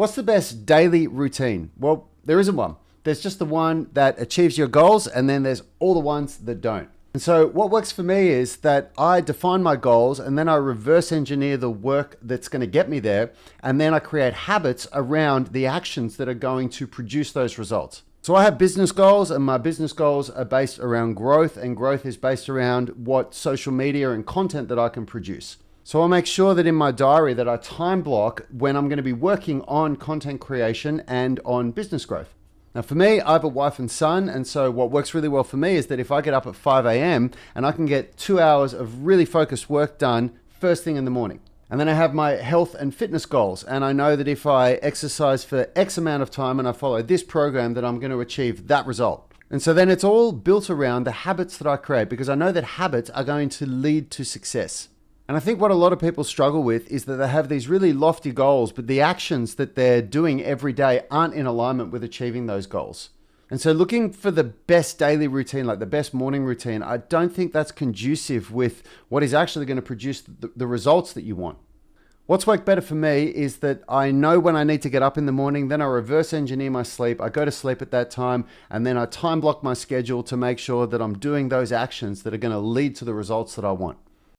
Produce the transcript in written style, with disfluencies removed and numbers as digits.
What's the best daily routine? Well, there isn't one. There's just the one that achieves your goals, and then there's all the ones that don't. And so what works for me is that I define my goals and then I reverse engineer the work that's going to get me there. And then I create habits around the actions that are going to produce those results. So I have business goals, and my business goals are based around growth, and growth is based around what social media and content that I can produce. So I'll make sure that in my diary that I time block when I'm going to be working on content creation and on business growth. Now for me, I have a wife and son, and so what works really well for me is that if I get up at 5 a.m. and I can get 2 hours of really focused work done first thing in the morning. And then I have my health and fitness goals, and I know that if I exercise for X amount of time and I follow this program, that I'm going to achieve that result. And so then it's all built around the habits that I create, because I know that habits are going to lead to success. And I think what a lot of people struggle with is that they have these really lofty goals, but the actions that they're doing every day aren't in alignment with achieving those goals. And so looking for the best daily routine, like the best morning routine, I don't think that's conducive with what is actually going to produce the results that you want. What's worked better for me is that I know when I need to get up in the morning, then I reverse engineer my sleep. I go to sleep at that time, and then I time block my schedule to make sure that I'm doing those actions that are going to lead to the results that I want.